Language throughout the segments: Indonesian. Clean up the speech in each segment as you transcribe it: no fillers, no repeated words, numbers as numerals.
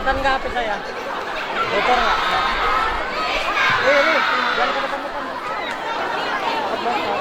Kelihatan nggak HP saya? Bocor nggak? Ini, jangan ke depan-depan. Takut bocor.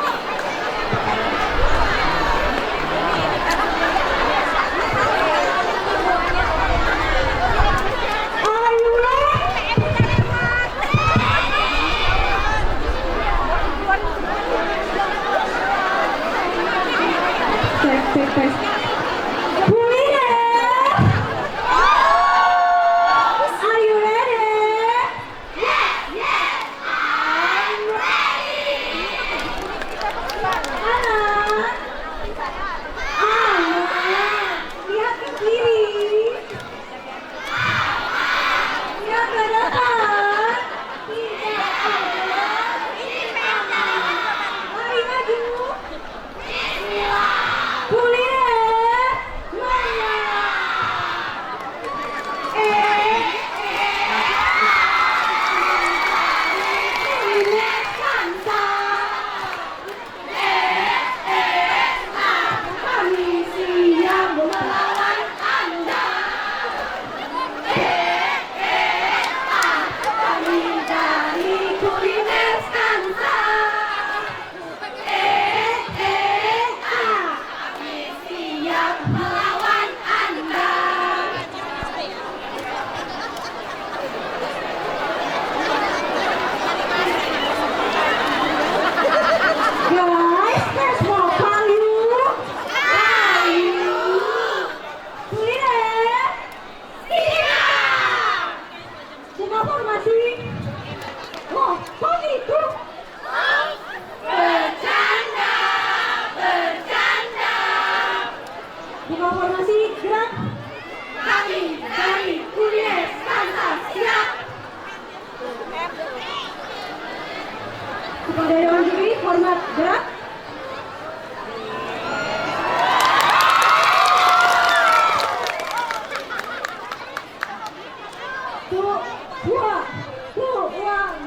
Kepada Dewan Juri, hormat gerak.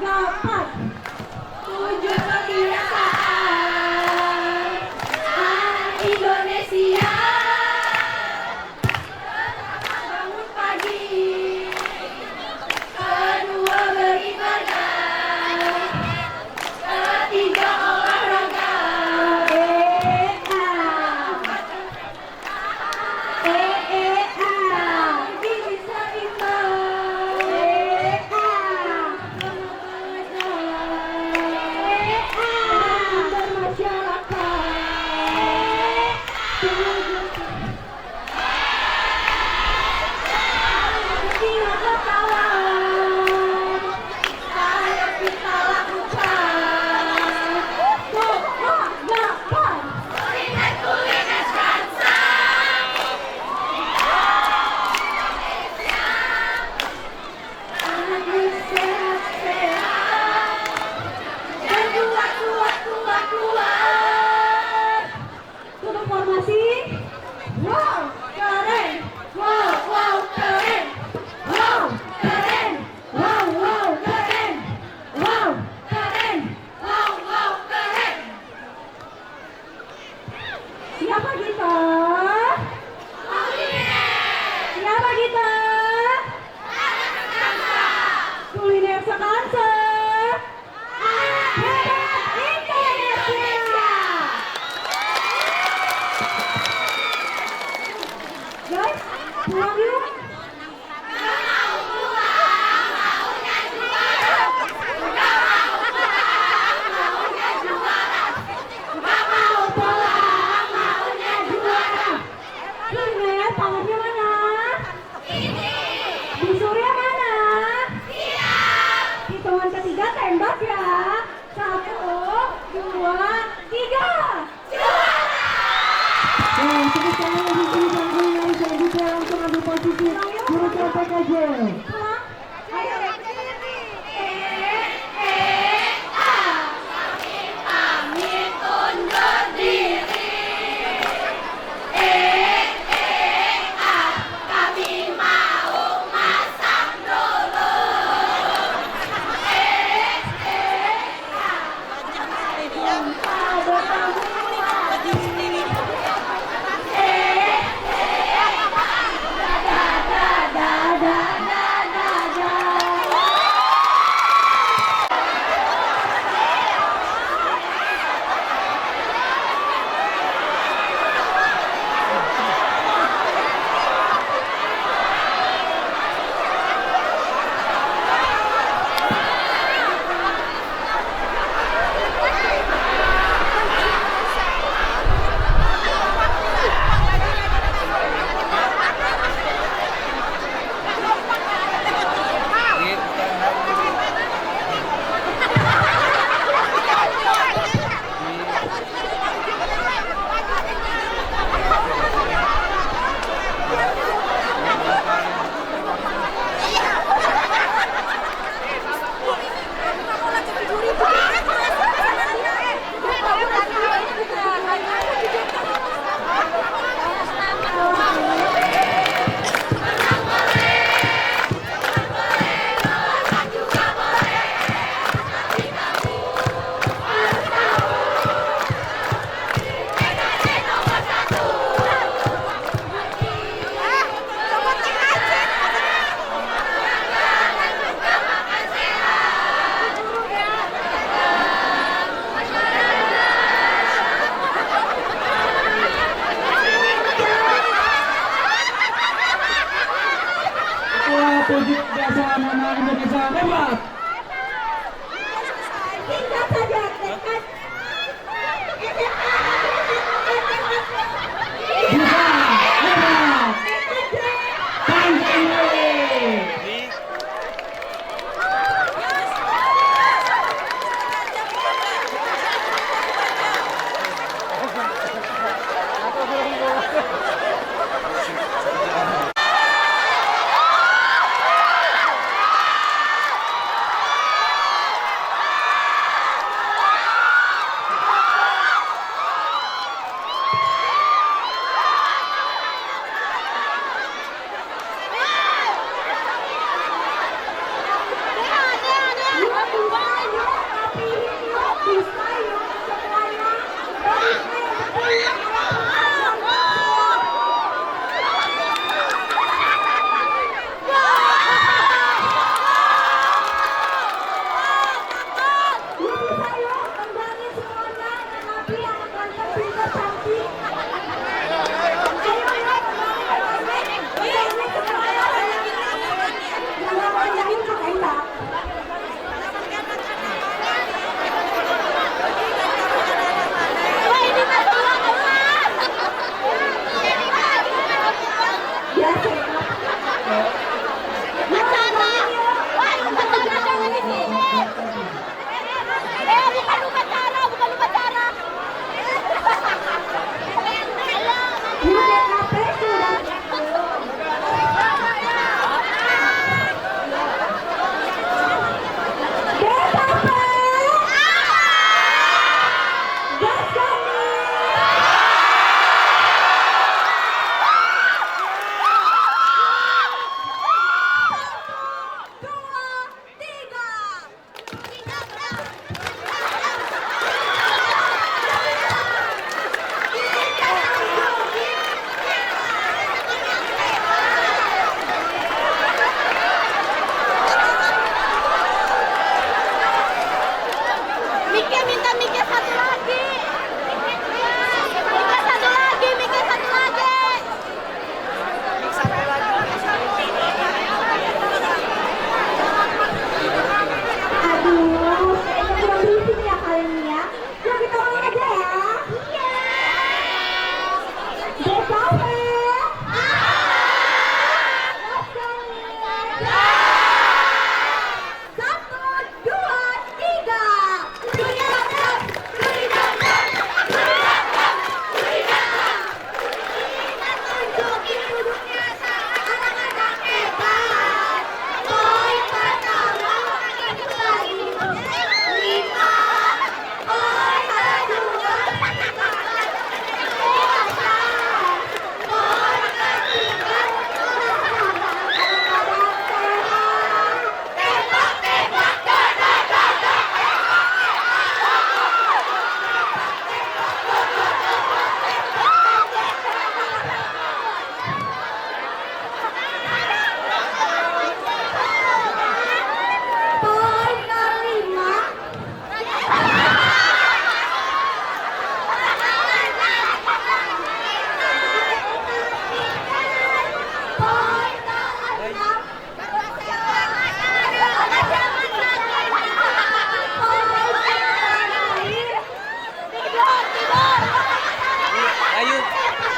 Dapat 7 kebiasaan Indonesia. Bangun pagi, kedua beribadah, ketiga olahraga. Gizi seimbang. Siapa kita? Siapa kita? Kuliner sekansa. Hebat Indonesia. Guys, pulang yuk. Tangannya mana? Bu Surya mana? Siap. Hitungan pasangan nama Indonesia hebat. Singkat saja, tekad. Bisa hebat.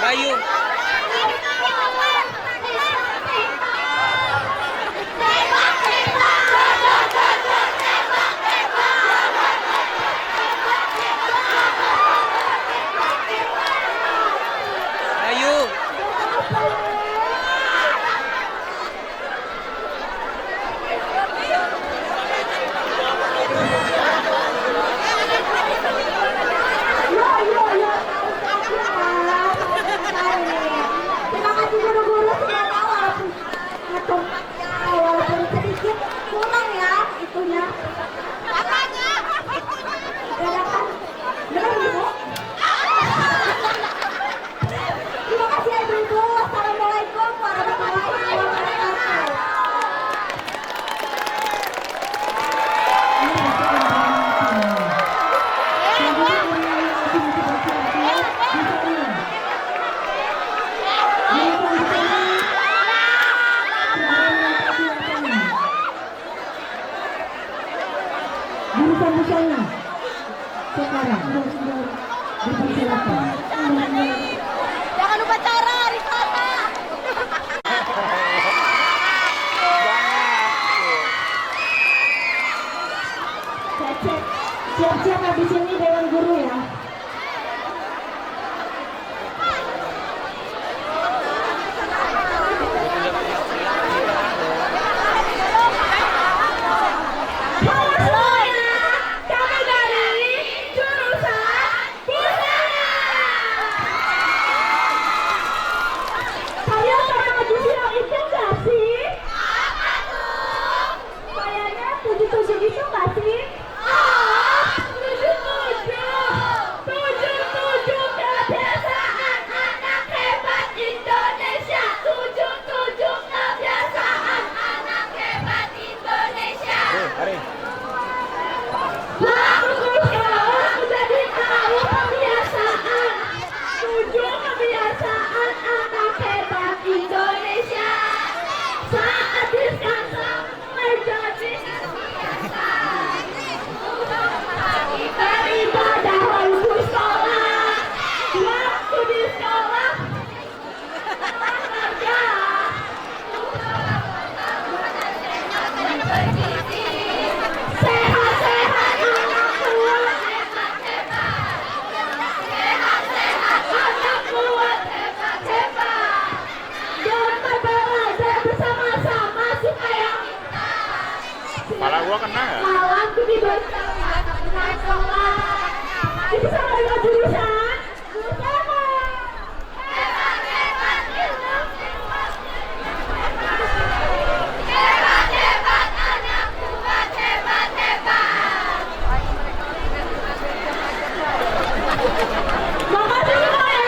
Tanjung. sana. Sekarang dipersilakan. Jangan lupa cara Rifana. Cek. Siap-siap habis ini Dewan Guru ya. Kepala gua kena nggak? Malam ini bersama itu sama dengan jurusan bersama. Hebat hebat hebat hebat anak kuat hebat hebat. Makasih semuanya.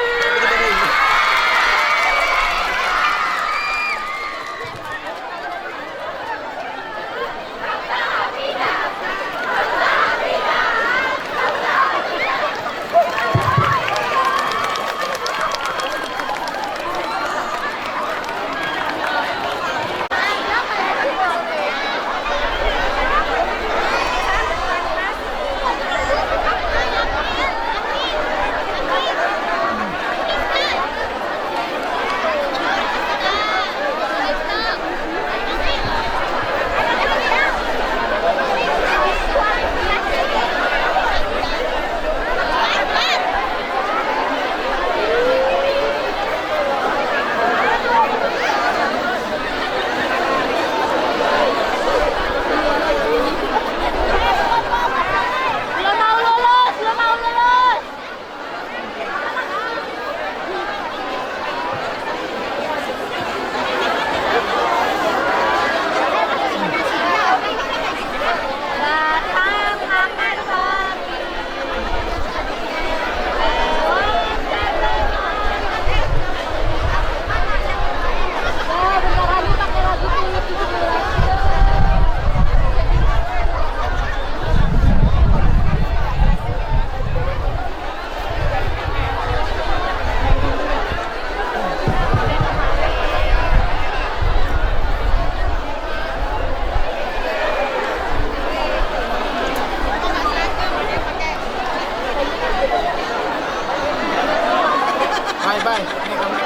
Bye. Ini kami.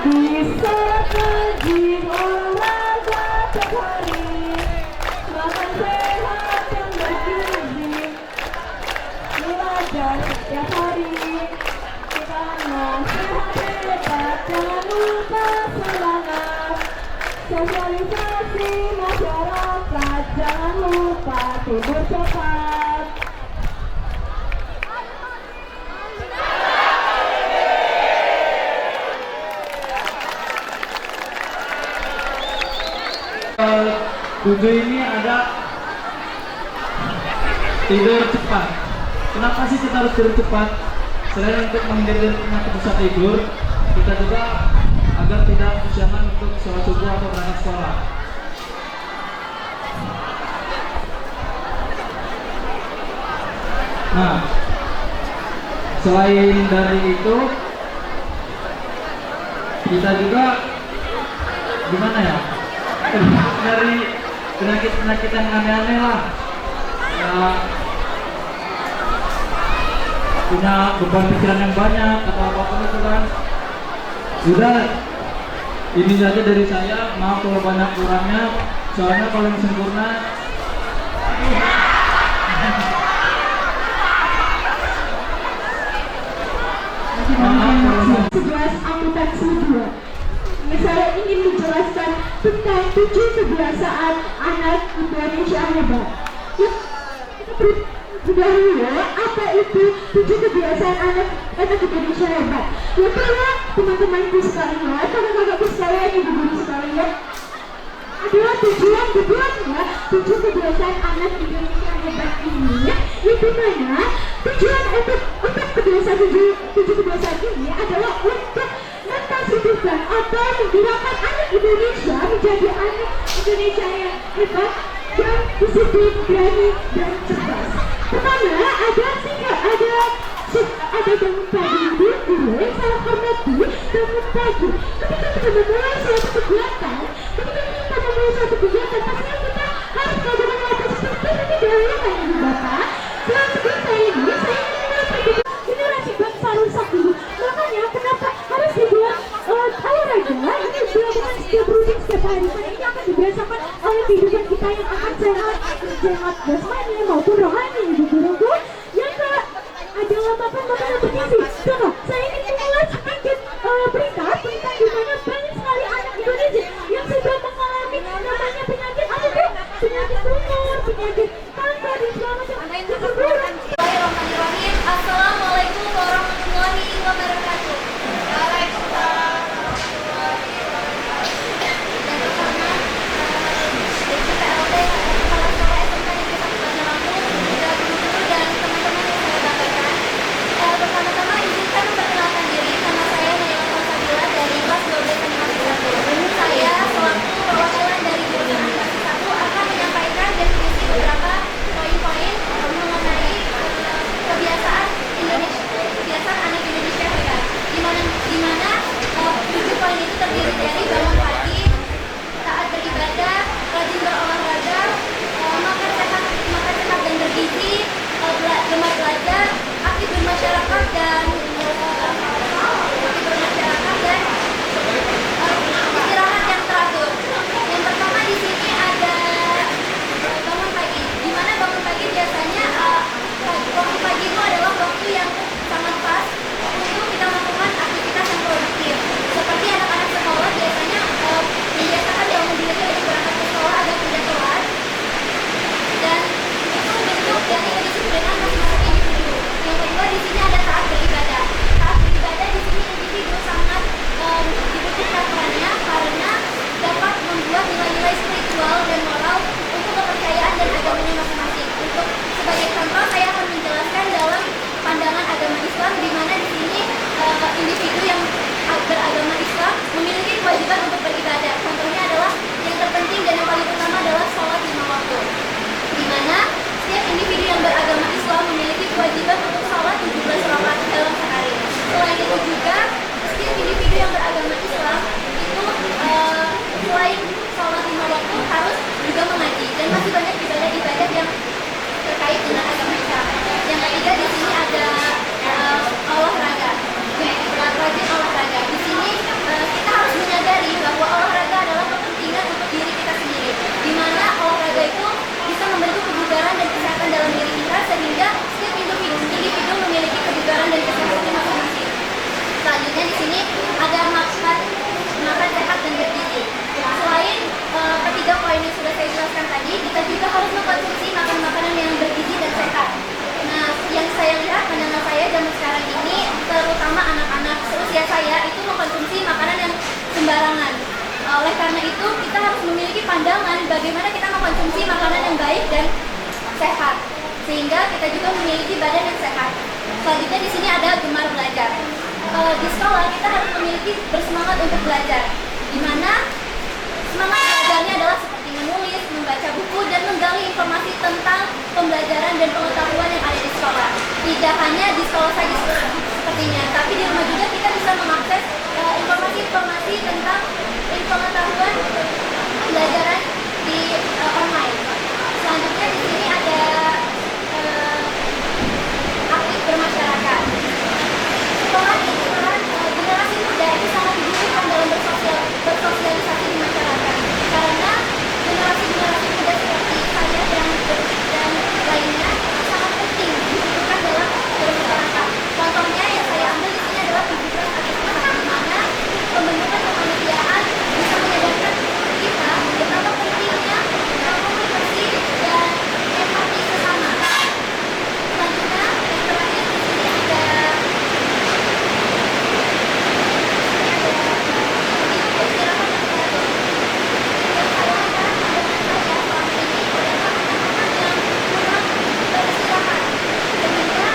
Bisa rajin olahraga tiap hari, makan sehat yang bergizi, belajar setiap hari, karena sehat hebat, jangan lupa semangat, sosialisasi masyarakat, jangan lupa tidur cepat. 7 ini ada tidur cepat. Kenapa sih kita harus tidur cepat? Selain untuk menghindari penyakit susah tidur, kita juga agar tidak kesiangan untuk sholat subuh atau berangkat sekolah. Nah, selain dari itu, kita juga gimana ya? Dari penyakit-penyakit yang aneh-aneh lah. Ya, punya beban pikiran yang banyak atau apapun itu kan. Udah, ini saja dari saya. Maaf kalau banyak kurangnya, soalnya kalau yang sempurna Maaf, 11 amputasi 2. Saya ingin menjelaskan tentang 7 kebiasaan anak Indonesia hebat. Dahulu, apa itu 7 kebiasaan anak Indonesia hebat? Yang pertama, teman-temanku sekalian, kakak-kakakku sekalian, ibu-ibu sekalian, adalah tujuan keduanya 7 kebiasaan anak Indonesia hebat ini, yang dimana tujuan untuk kebiasaan 7 kebiasaan ini adalah untuk mempositifkan atau menggerakkan anak Indonesia menjadi anak Indonesia yang hebat, yang disiplin, berani, dan cerdas. Pertama, ada bangun pagi dulu yang saya hormati, bangun pagi. Ketika kita memulai suatu kegiatan, pastinya kita harus melakukan hal seperti ini dahulu kan ibu bapak. Selanjutnya saya ingin generasi bangsa rusak dulu. Makanya kenapa harus dibuat olahraga ini dilakukan setiap rutin setiap hari. Karena ini akan dibiasakan oleh kehidupan kita yang akan sehat jasmani maupun rohani, ibu guruku. Yang adalah makan-makanan bergizi. Contoh, saya ingin mengulas sedikit berita di mana banyak sekali anak Indonesia yang sudah mengalami namanya penyakit apa tuh? Penyakit tumor, penyakit kanker, dan segala macam. Bismillahirrahmanirrahim. Assalamualaikum warahmatullahi wabarakatuh. Waalaikumsalam warahmatullahi wabarakatuh. Yang pertama, dari PLT Kepala Sekolah SMK Negeri 1 Banjar Lampung. karena itu kita harus memiliki pandangan bagaimana kita mengkonsumsi makanan yang baik dan sehat, sehingga kita juga memiliki badan yang sehat. Selanjutnya di sini ada gemar belajar. Di sekolah kita harus memiliki bersemangat untuk belajar, di mana semangat belajarnya adalah seperti menulis, membaca buku, dan menggali informasi tentang pembelajaran dan pengetahuan yang ada di sekolah. Tidak hanya di sekolah saja sepertinya, tapi di rumah juga kita bisa mengakses informasi-informasi tentang pengetahuan pembelajaran di online. Selanjutnya di sini ada aktif bermasyarakat. Sekolah ini generasi muda itu sangat dibutuhkan dalam bersosialisasi di masyarakat, karena generasi muda seperti saya dan lainnya sangat penting dibutuhkan dalam bermasyarakat. Contohnya yang saya ambil di sini adalah tujuan aktivitas di mana pembentukan kepanitiaan bisa menyadarkan kita betapa pentingnya komunikasi dan empati sesama. Selanjutnya yang terakhir di sini ada istirahat yang teratur. Yang saya akan menyampaikan selama ini adalah anak-anak yang kurang beristirahat, sehingga mereka menjadi kurang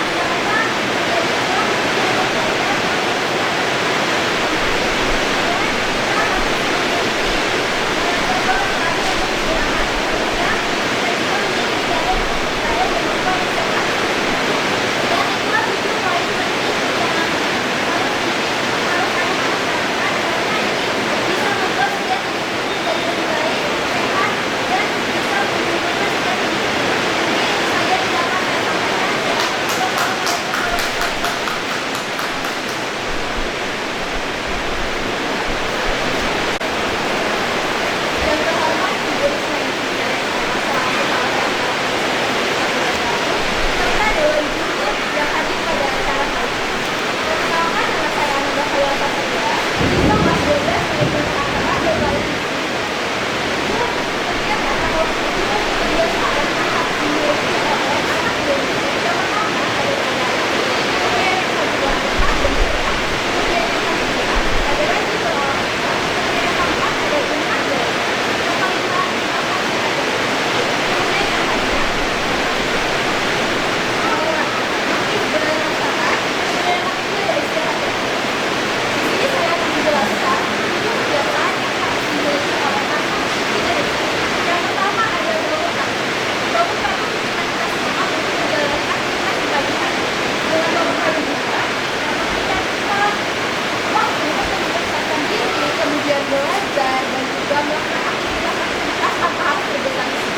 belajar dan juga melakukan aktivitas tanpa harus berorganisasi.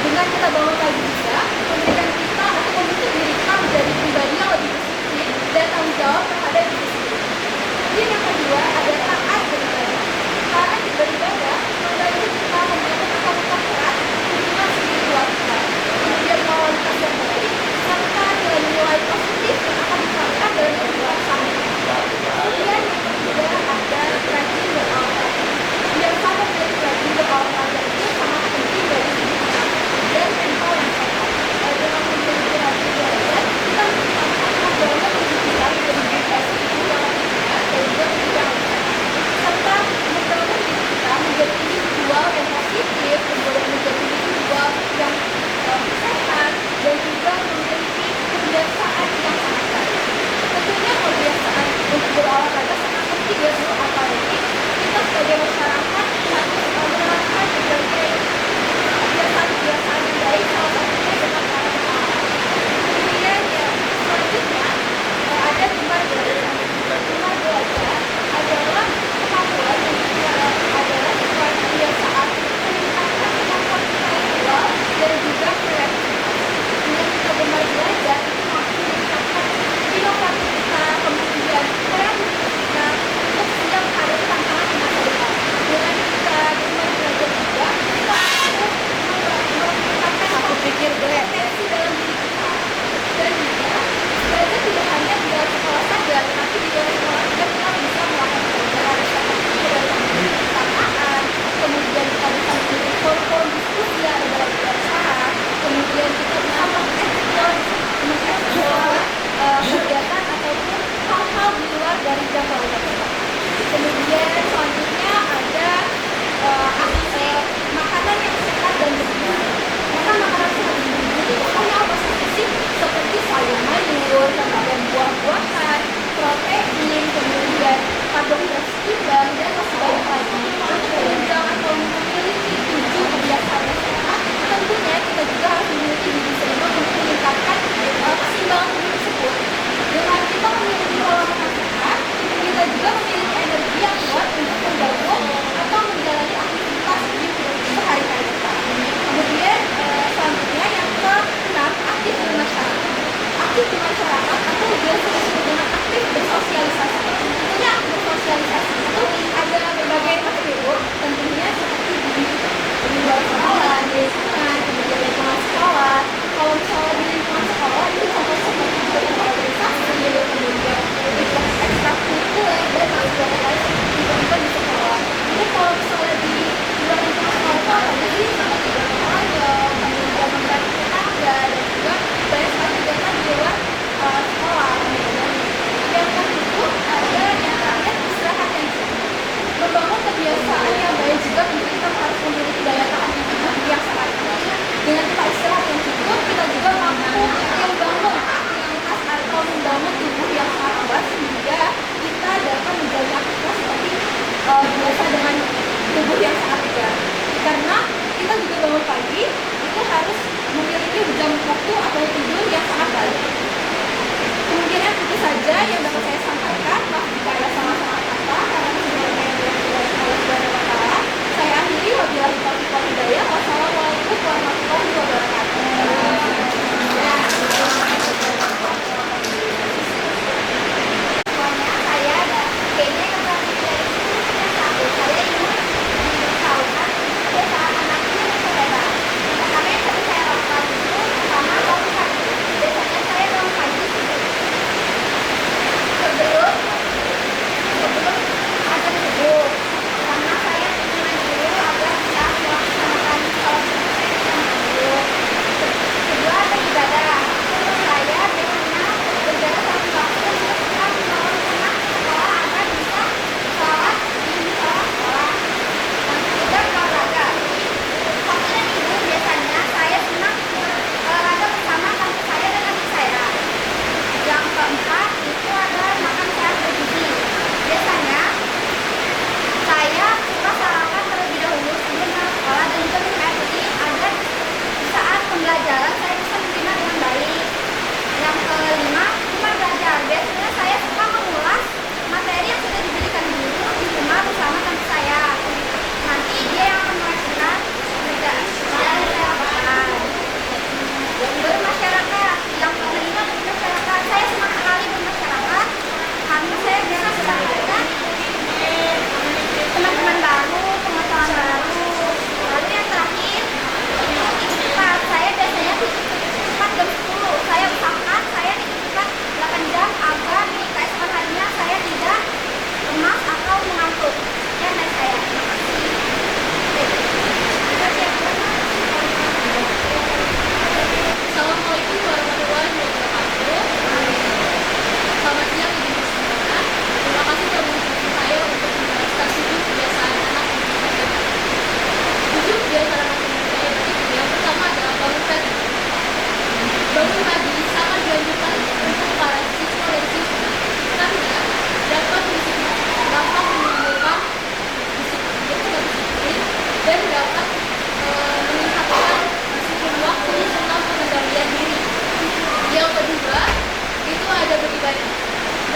Dengan kita bangun pagi juga, memberikan kita atau membentuk diri kita menjadi pribadi yang lebih disiplin dan tanggung jawab terhadap diri sendiri. Kemudian yang kedua ada taat beribadah. Karena di beribadah membantu kita membangun komunitas keras hubungan spiritual kita. Kemudian kualitas yang baik serta nilai-nilai positif yang akan diterapkan dalam kehidupan sehari-hari. Kemudian yang ketiga ada rajin berolahraga. Yang sama dari rajin berolahraga itu sangat penting bagi tubuh kita dan mental yang sehat. Dengan menjadi rajin berolahraga, kita akan banyak tubuh kita menjadi depresi yang lebih sehat dan juga tubuh yang lebih sehat.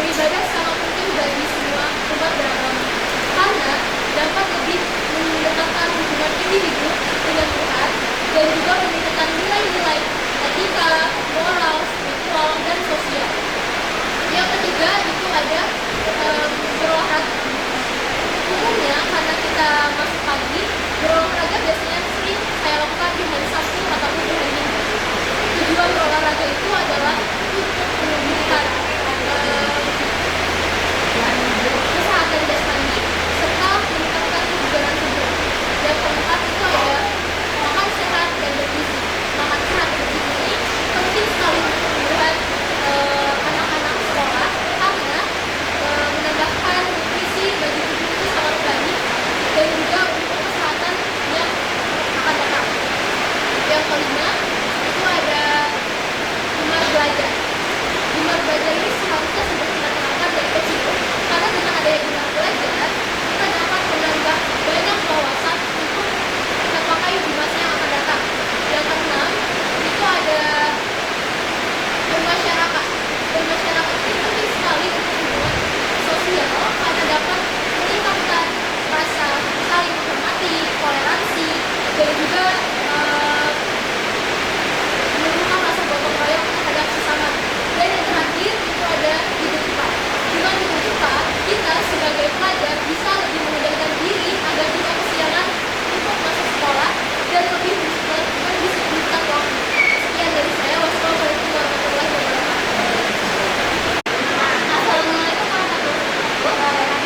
beribadah sangat penting bagi semua umat beragama karena dapat lebih mendekatkan hubungan individu dengan Tuhan dan juga meningkatkan nilai-nilai etika, moral, spiritual, dan sosial. Yang ketiga itu ada berolahraga. Umumnya karena kita masuk pagi, berolahraga biasanya sering saya lakukan di hari Sabtu ataupun di hari Minggu. Tujuan berolahraga itu adalah untuk menumbuhkan kesehatan jasmani serta meningkatkan kebugaran tubuh. Yang keempat itu ada makan sehat dan bergizi. Makan sehat dan bergizi ini penting sekali untuk pertumbuhan anak-anak sekolah karena menambahkan nutrisi bagi tubuh itu sangat baik dan juga untuk kesehatan yang akan datang. Yang kelima itu ada gemar belajar. Gemar belajar ini seharusnya sudah kita kenalkan dari kecil karena dengan adanya gemar belajar kita dapat menambah banyak wawasan untuk kita pakai di masa yang akan datang. Yang keenam itu ada bermasyarakat. Bermasyarakat ini penting sekali untuk hubungan sosial karena dapat meningkatkan rasa saling menghormati, toleransi, dan juga menumbuhkan rasa gotong royong terhadap sesama. Dan yang terakhir itu ada hidup cepat. Dengan hidup cepat, kita sebagai pelajar bisa lebih memudahkan diri agar tidak kesiangan untuk masuk sekolah dan lebih mendisiplinkan waktu. Sekian dari saya. Wassalamualaikum warahmatullahi wabarakatuh. Assalamualaikum warahmatullahi wabarakatuh.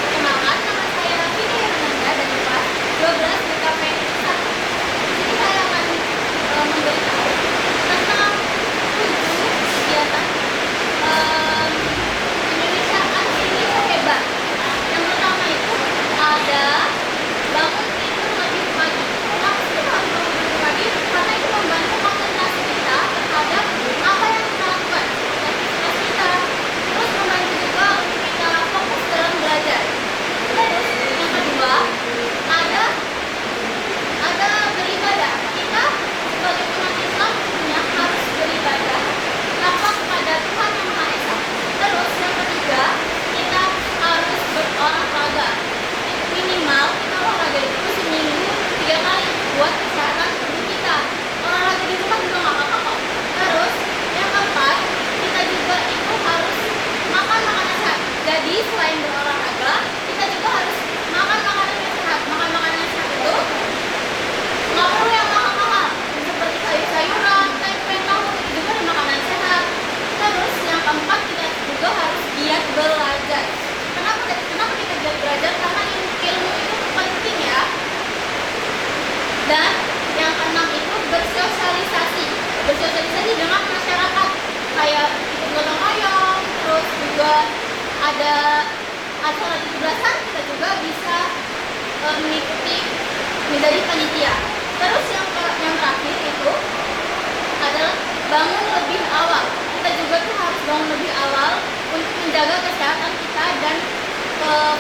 Perkenalkan, nama saya Vina Hernanda dari kelas 12 BKP 1. Di sini saya akan memberitahu tentang 7 kegiatan Indonesia hebat. Yang pertama itu ada bangun tidur lebih pagi. Kenapa sih kita harus bangun tidur pagi? Karena itu membantu konsentrasi kita terhadap apa yang kita lakukan, aktivitas kita. Terus membantu juga untuk kita fokus dalam belajar. Terus yang kedua ada beribadah. Kita sebagai umat Islam tentunya harus beribadah taat kepada Tuhan yang Maha Esa. Terus yang ketiga kita harus berolahraga. Minimal kita olahraga itu seminggu 3 kali buat kesehatan tubuh kita. Olahraga di rumah juga nggak apa-apa kok. Terus yang keempat kita juga itu harus makan makanan sehat. Jadi selain berolahraga kita juga harus makan makanan yang sehat. Makan makanan yang sehat itu nggak perlu yang mahal-mahal seperti sayur-sayuran, tempe, tahu, itu juga ada makanan sehat. Terus yang keempat kita juga harus giat belajar. Kenapa kita giat belajar? Karena ilmu itu penting ya. Dan yang keenam itu bersosialisasi. Bersosialisasi dengan masyarakat kayak ikut gotong royong, terus juga ada acara 17-an kita juga bisa mengikuti menjadi panitia. Terus yang terakhir itu adalah bangun lebih awal. Kita juga tuh harus bangun lebih awal untuk menjaga kesehatan kita dan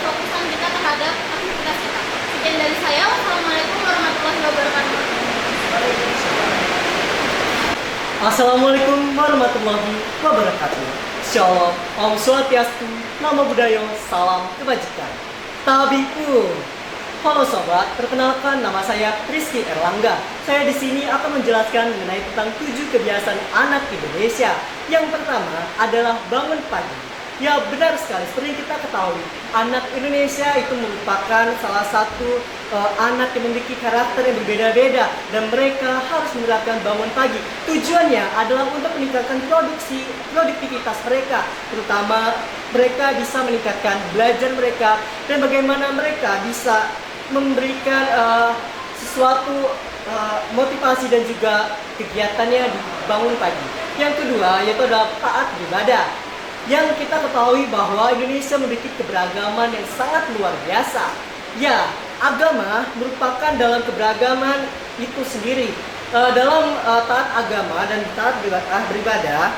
fokusan kita terhadap aktivitas kita. Sekian dari saya. Wassalamualaikum warahmatullahi wabarakatuh. Assalamualaikum warahmatullahi wabarakatuh. Shalom, Om Swastiastu, Namo Buddhaya, Salam Kebajikan. Tabiku. Halo sobat, perkenalkan nama saya Rizky Erlangga. Saya di sini akan menjelaskan mengenai tentang 7 kebiasaan anak Indonesia. Yang pertama adalah bangun pagi. Ya benar sekali, seperti yang kita ketahui, anak Indonesia itu merupakan salah satu anak yang memiliki karakter yang berbeda-beda dan mereka harus menerapkan bangun pagi. Tujuannya adalah untuk meningkatkan produktivitas mereka, terutama mereka bisa meningkatkan belajar mereka dan bagaimana mereka bisa memberikan sesuatu motivasi dan juga kegiatannya di bangun pagi. Yang kedua yaitu adalah taat beribadah. Yang kita ketahui bahwa Indonesia memiliki keberagaman yang sangat luar biasa. Ya, agama merupakan dalam keberagaman itu sendiri. Dalam taat agama dan taat beribadah,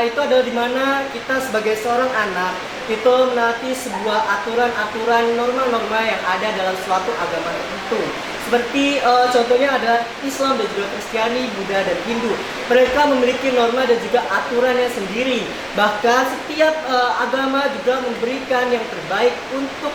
itu adalah dimana kita sebagai seorang anak itu menaati sebuah aturan-aturan norma-norma yang ada dalam suatu agama tertentu. Seperti contohnya ada Islam dan juga Kristiani, Buddha dan Hindu. Mereka memiliki norma dan juga aturannya sendiri. Bahkan setiap agama juga memberikan yang terbaik untuk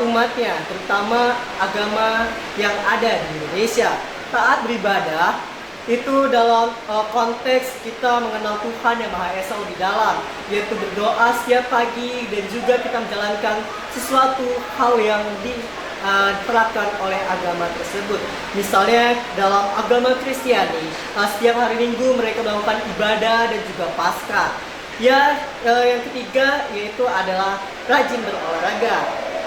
umatnya, terutama agama yang ada di Indonesia. Taat beribadah itu dalam konteks kita mengenal Tuhan yang Maha Esa lebih dalam, yaitu berdoa setiap pagi dan juga kita menjalankan sesuatu hal yang diterapkan oleh agama tersebut. Misalnya dalam agama Kristiani, setiap hari Minggu mereka melakukan ibadah dan juga Paskah. Yang ketiga yaitu adalah rajin berolahraga.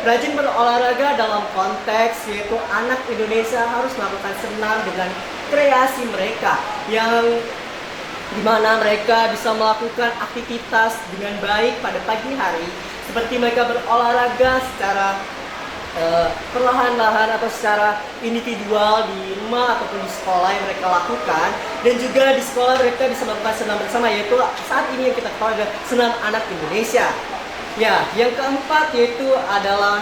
Rajin berolahraga dalam konteks yaitu anak Indonesia harus melakukan senam dengan kreasi mereka, yang dimana mereka bisa melakukan aktivitas dengan baik pada pagi hari, seperti mereka berolahraga secara perlahan-lahan atau secara individual di rumah ataupun di sekolah yang mereka lakukan, dan juga di sekolah mereka bisa melakukan senam bersama, yaitu saat ini yang kita tahu adalah senam anak Indonesia. Yang keempat yaitu adalah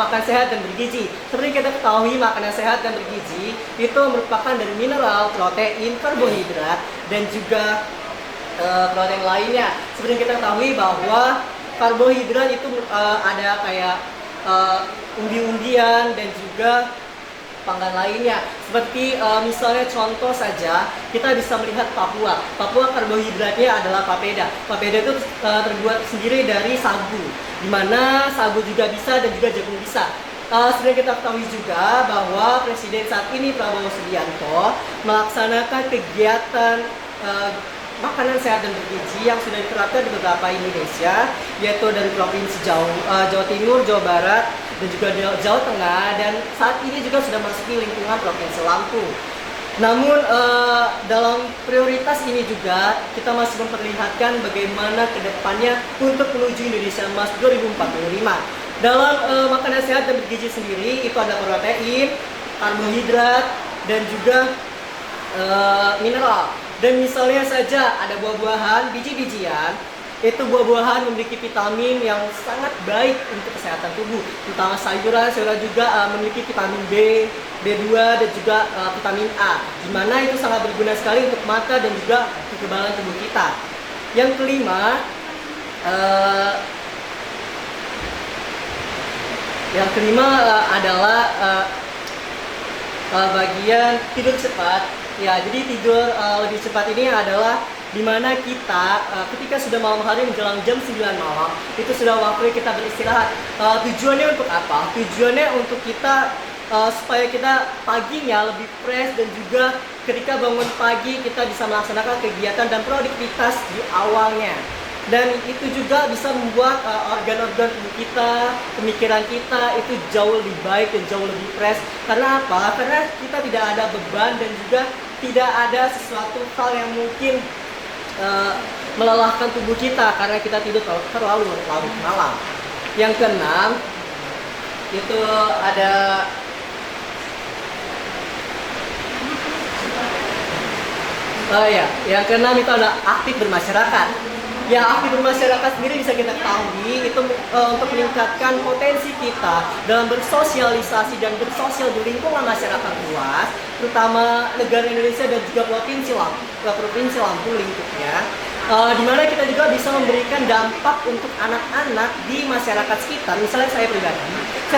makan sehat dan bergizi. Seperti kita ketahui, makanan sehat dan bergizi itu merupakan dari mineral, protein, karbohidrat, dan juga protein lainnya. Seperti kita ketahui bahwa karbohidrat itu ada kayak umbi-umbian dan juga panggan lainnya. Seperti misalnya contoh saja, kita bisa melihat Papua. Papua karbohidratnya adalah papeda. Papeda itu terbuat sendiri dari sagu, di mana sagu juga bisa dan juga jagung bisa. Seperti kita ketahui juga bahwa Presiden saat ini Prabowo Subianto melaksanakan kegiatan makanan sehat dan bergizi yang sudah diterapkan di beberapa Indonesia, yaitu dari Provinsi Jawa Timur, Jawa Barat, dan juga Jawa Tengah, dan saat ini juga sudah memasuki lingkungan Provinsi Lampung. Namun dalam prioritas ini juga kita masih memperlihatkan bagaimana kedepannya untuk menuju Indonesia Emas 2045. Dalam makanan sehat dan bergizi sendiri itu ada protein, karbohidrat, dan juga mineral. Dan misalnya saja ada buah-buahan, biji-bijian. Itu buah-buahan memiliki vitamin yang sangat baik untuk kesehatan tubuh, terutama sayuran juga memiliki vitamin B, B2 dan juga vitamin A, di mana itu sangat berguna sekali untuk mata dan juga kekebalan tubuh kita. Yang kelima adalah bagian tidur cepat. Jadi tidur lebih cepat ini adalah dimana kita ketika sudah malam hari menjelang jam 9 malam itu sudah waktu kita beristirahat. Tujuannya untuk apa? Tujuannya untuk kita supaya kita paginya lebih fresh, dan juga ketika bangun pagi kita bisa melaksanakan kegiatan dan produktivitas di awalnya. Dan itu juga bisa membuat organ-organ tubuh kita, pemikiran kita itu jauh lebih baik dan jauh lebih fresh. Karena apa? Karena kita tidak ada beban dan juga tidak ada sesuatu hal yang mungkin melelahkan tubuh kita karena kita tidur terlalu larut malam. Yang keenam itu ada yang keenam itu adalah aktif bermasyarakat. Aktif bermasyarakat sendiri bisa kita ketahui itu untuk meningkatkan potensi kita dalam bersosialisasi dan bersosial di lingkungan masyarakat luas, terutama negara Indonesia dan juga Provinsi Lampung lingkupnya, di mana kita juga bisa memberikan dampak untuk anak-anak di masyarakat sekitar. Misalnya saya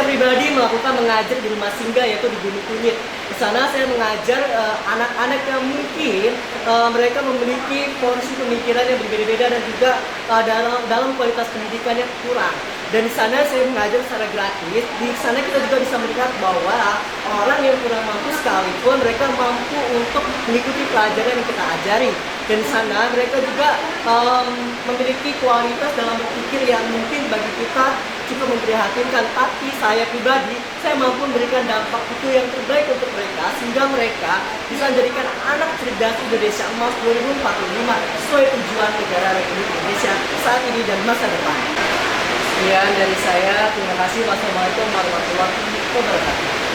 pribadi melakukan mengajar di rumah singgah, yaitu di Gunung Kunyit. Di sana saya mengajar anak-anak yang mungkin mereka memiliki porsi pemikiran yang berbeda-beda dan juga dalam kualitas pendidikan yang kurang. Dan di sana saya mengajar secara gratis. Di sana kita juga bisa melihat bahwa orang yang kurang mampu sekalipun mereka mampu untuk mengikuti pelajaran yang kita ajari. Dan di sana mereka juga memiliki kualitas dalam berpikir yang mungkin bagi kita cukup memprihatinkan. Tapi saya pribadi, saya mampu memberikan dampak itu yang terbaik untuk mereka, sehingga mereka bisa menjadikan anak cerdas Indonesia Emas 2045 sesuai tujuan negara Republik Indonesia saat ini dan masa depan. Sekian dari saya, terima kasih. Wassalamualaikum warahmatullahi wabarakatuh.